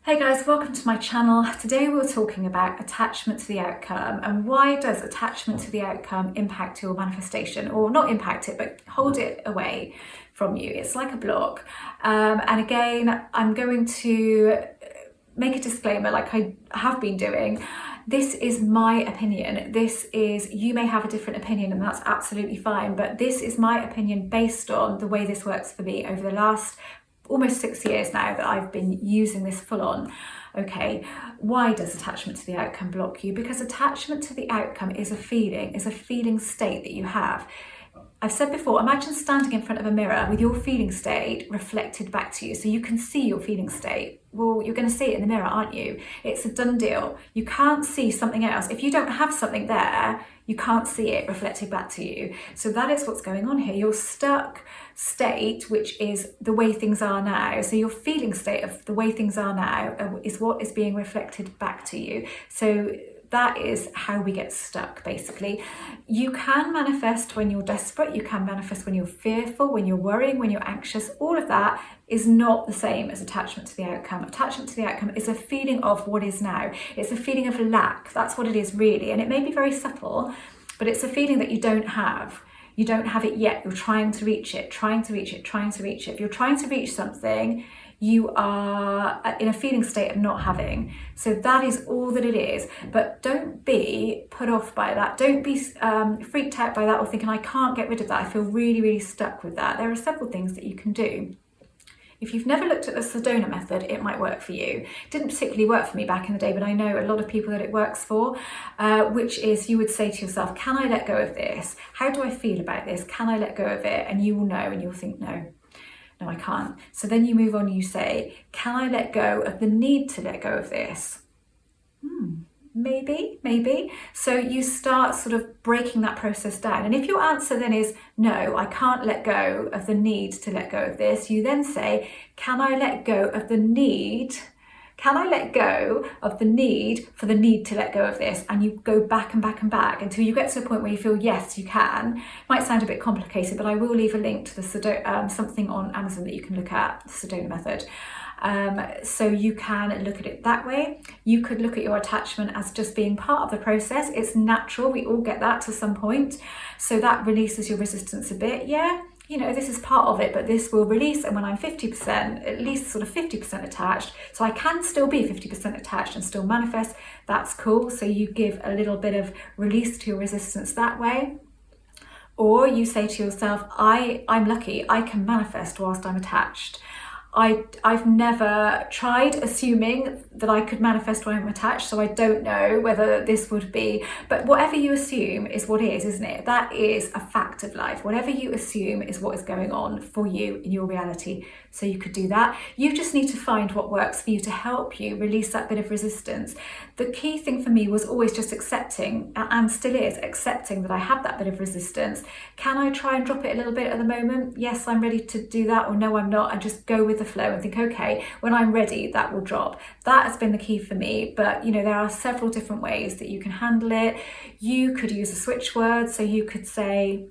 Hey guys, welcome to my channel. Today we're talking about attachment to the outcome and why does attachment to the outcome impact your manifestation, or not impact it, but hold it away from you. It's like a block. And again, I'm going to make a disclaimer like I have been doing. This is my opinion. You may have a different opinion and that's absolutely fine, but this is my opinion based on the way this works for me over the last almost 6 years now that I've been using this full on. Okay, why does attachment to the outcome block you? Because attachment to the outcome is a feeling state that you have. I've said before, imagine standing in front of a mirror with your feeling state reflected back to you so you can see your feeling state. Well, you're going to see it in the mirror, aren't you? It's a done deal. You can't see something else. If you don't have something there, you can't see it reflected back to you. So that is what's going on here. Your stuck state, which is the way things are now. So your feeling state of the way things are now is what is being reflected back to you. So that is how we get stuck, basically. You can manifest when you're desperate, you can manifest when you're fearful, when you're worrying, when you're anxious. All of that is not the same as attachment to the outcome. Attachment to the outcome is a feeling of what is now. It's a feeling of lack. That's what it is really. And it may be very subtle, but it's a feeling that you don't have. You don't have it yet. You're trying to reach it, trying to reach it, trying to reach it. If you're trying to reach something, you are in a feeling state of not having. So that is all that it is. But don't be put off by that. Don't be freaked out by that or thinking, I can't get rid of that. I feel really, really stuck with that. There are several things that you can do. If you've never looked at the Sedona Method, it might work for you. It didn't particularly work for me back in the day, but I know a lot of people that it works for, which is you would say to yourself, can I let go of this? How do I feel about this? Can I let go of it? And you will know and you'll think, no, I can't. So then you move on and you say, can I let go of the need to let go of this? Maybe. So you start sort of breaking that process down. And if your answer then is, no, I can't let go of the need to let go of this, you then say, can I let go of the need? Can I let go of the need for the need to let go of this? And you go back and back and back until you get to a point where you feel, yes, you can. It might sound a bit complicated, but I will leave a link to the something on Amazon that you can look at, the Sedona Method. So you can look at it that way. You could look at your attachment as just being part of the process. It's natural. We all get that to some point. So that releases your resistance a bit. Yeah. This is part of it, but this will release. And when I'm 50%, at least sort of 50% attached, so I can still be 50% attached and still manifest, that's cool. So you give a little bit of release to your resistance that way. Or you say to yourself, I'm lucky, I can manifest whilst I'm attached. I've never tried assuming that I could manifest when I'm attached, so I don't know whether this would be, but whatever you assume is what is, isn't it? That is a fact of life. Whatever you assume is what is going on for you in your reality. So you could do that. You just need to find what works for you to help you release that bit of resistance. The key thing for me was always just accepting, and still is, accepting that I have that bit of resistance. Can I try and drop it a little bit at the moment? Yes, I'm ready to do that, or no, I'm not, and just go with the flow and think, okay, when I'm ready, that will drop. That has been the key for me. But there are several different ways that you can handle it. You could use a switch word. So you could say,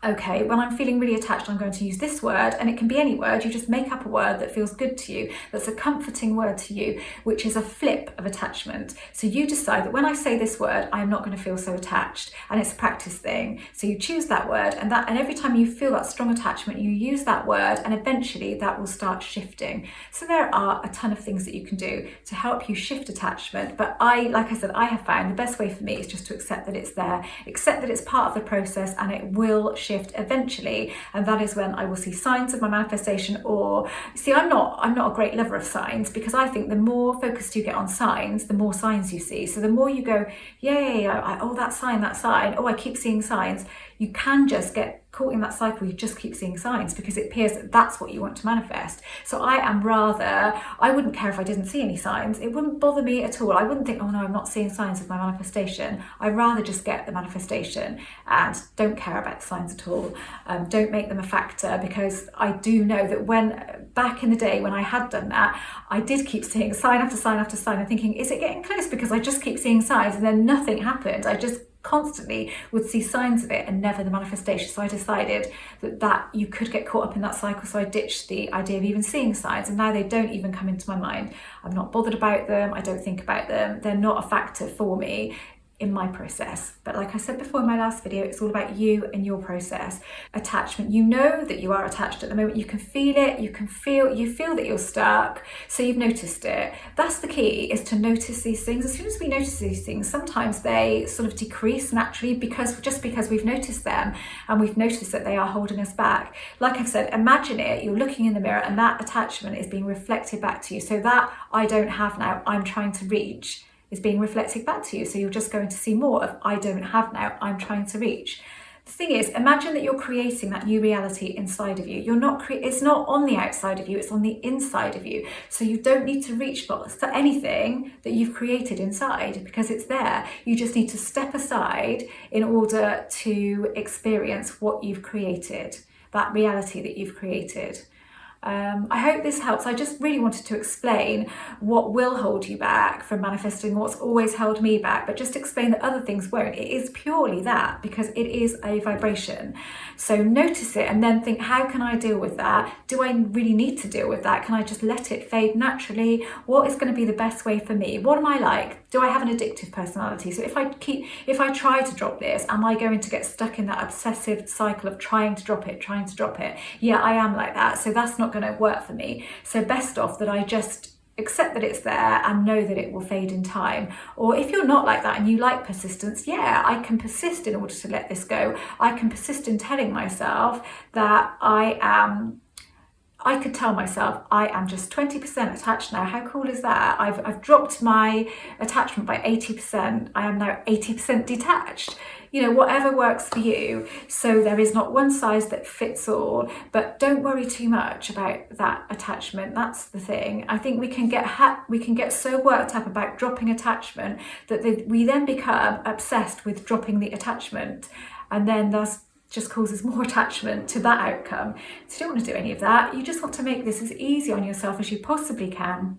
okay, when I'm feeling really attached, I'm going to use this word, and it can be any word. You just make up a word that feels good to you, that's a comforting word to you, which is a flip of attachment. So you decide that when I say this word, I'm not going to feel so attached, and it's a practice thing. So you choose that word, and every time you feel that strong attachment, you use that word, and eventually that will start shifting. So there are a ton of things that you can do to help you shift attachment. But like I said, I have found the best way for me is just to accept that it's there, accept that it's part of the process, and it will shift eventually. And that is when I will see signs of my manifestation. Or see, I'm not a great lover of signs, because I think the more focused you get on signs, the more signs you see. So the more you go, oh, that sign, oh, I keep seeing signs, you can just get caught in that cycle. You just keep seeing signs because it appears that that's what you want to manifest. So I wouldn't care if I didn't see any signs. It wouldn't bother me at all. I wouldn't think, oh no, I'm not seeing signs of my manifestation. I'd rather just get the manifestation and don't care about the signs at all. Don't make them a factor, because I do know that when back in the day when I had done that, I did keep seeing sign after sign after sign and thinking, is it getting close? Because I just keep seeing signs and then nothing happened. I just constantly would see signs of it and never the manifestation. So I decided that you could get caught up in that cycle, so I ditched the idea of even seeing signs, and now they don't even come into my mind. I'm not bothered about them, I don't think about them, they're not a factor for me in my process. But like I said before in my last video, it's all about you and your process. Attachment, you know that you are attached at the moment, you can feel it, you feel that you're stuck, so you've noticed it. That's the key, is to notice these things. As soon as we notice these things, sometimes they sort of decrease naturally because we've noticed them and we've noticed that they are holding us back. Like I've said, imagine it, you're looking in the mirror and that attachment is being reflected back to you. So that I don't have now, I'm trying to reach, is being reflected back to you. So you're just going to see more of I don't have now, I'm trying to reach. The thing is, imagine that you're creating that new reality inside of you. It's not on the outside of you, it's on the inside of you. So you don't need to reach for anything that you've created inside, because it's there. You just need to step aside in order to experience what you've created, that reality that you've created. I hope this helps. I just really wanted to explain what will hold you back from manifesting, what's always held me back, but just explain that other things won't. It is purely that, because it is a vibration. So notice it and then think, how can I deal with that? Do I really need to deal with that? Can I just let it fade naturally? What is going to be the best way for me? What am I like? Do I have an addictive personality? So if I try to drop this, am I going to get stuck in that obsessive cycle of trying to drop it? Yeah, I am like that. So that's not going to work for me. So best off that I just accept that it's there and know that it will fade in time. Or if you're not like that and you like persistence, yeah, I can persist in order to let this go. I can persist in telling myself that I could tell myself I am just 20% attached now. How cool is that? I've dropped my attachment by 80%. I am now 80% detached. You know, whatever works for you. So there is not one size that fits all, but don't worry too much about that attachment. That's the thing. I think we can get so worked up about dropping attachment that we then become obsessed with dropping the attachment, and then that's just causes more attachment to that outcome. So you don't want to do any of that. You just want to make this as easy on yourself as you possibly can.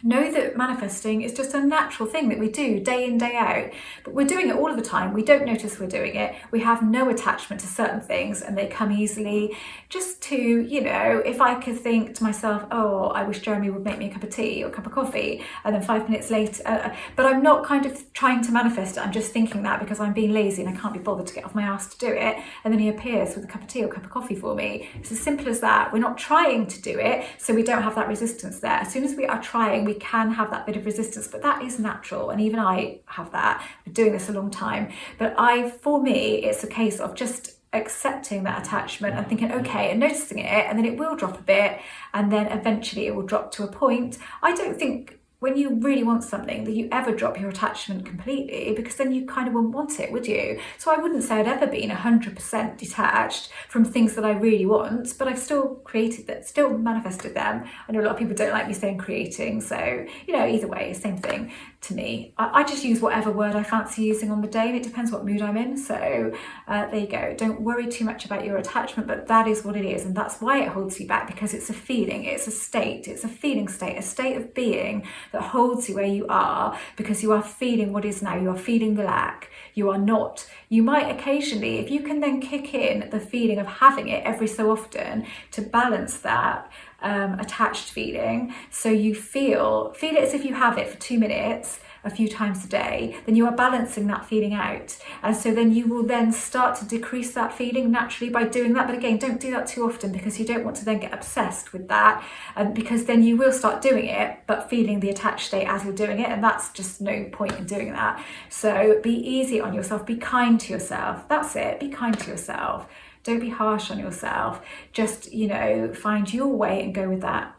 Know that manifesting is just a natural thing that we do day in, day out, but we're doing it all of the time. We don't notice we're doing it. We have no attachment to certain things and they come easily. Just to, you know, if I could think to myself, oh, I wish Jeremy would make me a cup of tea or a cup of coffee, and then 5 minutes later, but I'm not kind of trying to manifest it. I'm just thinking that because I'm being lazy and I can't be bothered to get off my ass to do it. And then he appears with a cup of tea or a cup of coffee for me. It's as simple as that. We're not trying to do it, so we don't have that resistance there. As soon as we are trying, we can have that bit of resistance, but that is natural, and even I have that. I've been doing this a long time, but for me it's a case of just accepting that attachment and thinking okay, and noticing it, and then it will drop a bit, and then eventually it will drop to a point. I don't think when you really want something that you ever drop your attachment completely, because then you kind of wouldn't want it, would you? So I wouldn't say I'd ever been 100% detached from things that I really want, but I've still created that, still manifested them. I know a lot of people don't like me saying creating, so, you know, either way, same thing to me. I just use whatever word I fancy using on the day, and it depends what mood I'm in. So there you go. Don't worry too much about your attachment, but that is what it is, and that's why it holds you back, because it's a feeling, it's a state, it's a feeling state, a state of being that holds you where you are, because you are feeling what is now. You are feeling the lack. You are not. You might occasionally, if you can then kick in the feeling of having it every so often to balance that attached feeling, so you feel it as if you have it for 2 minutes a few times a day, then you are balancing that feeling out, and so then you will then start to decrease that feeling naturally by doing that. But again, don't do that too often, because you don't want to then get obsessed with that, because then you will start doing it but feeling the attached state as you're doing it, and that's just no point in doing that. So be easy on yourself, be kind to yourself. That's it, be kind to yourself. Don't be harsh on yourself. Just, you know, find your way and go with that.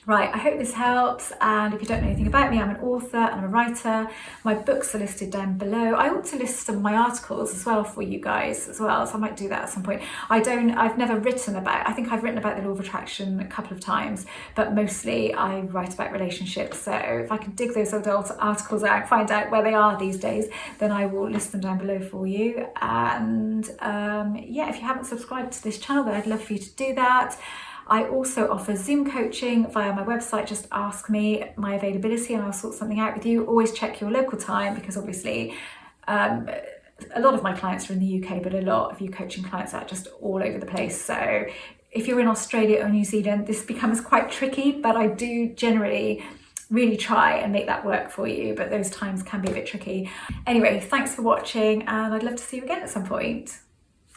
Right, I hope this helps, and if you don't know anything about me, I'm an author and I'm a writer. My books are listed down below. I ought to list some of my articles as well for you guys as well, so I might do that at some point. I've never written about, I think I've written about the law of attraction a couple of times, but mostly I write about relationships. So if I can dig those old articles out, find out where they are these days, then I will list them down below for you. And yeah, if you haven't subscribed to this channel, then I'd love for you to do that. I also offer Zoom coaching via my website. Just ask me my availability and I'll sort something out with you. Always check your local time, because obviously A lot of my clients are in the UK, but a lot of you coaching clients are just all over the place. So if you're in Australia or New Zealand, this becomes quite tricky, but I do generally really try and make that work for you, but those times can be a bit tricky. Anyway, thanks for watching, and I'd love to see you again at some point.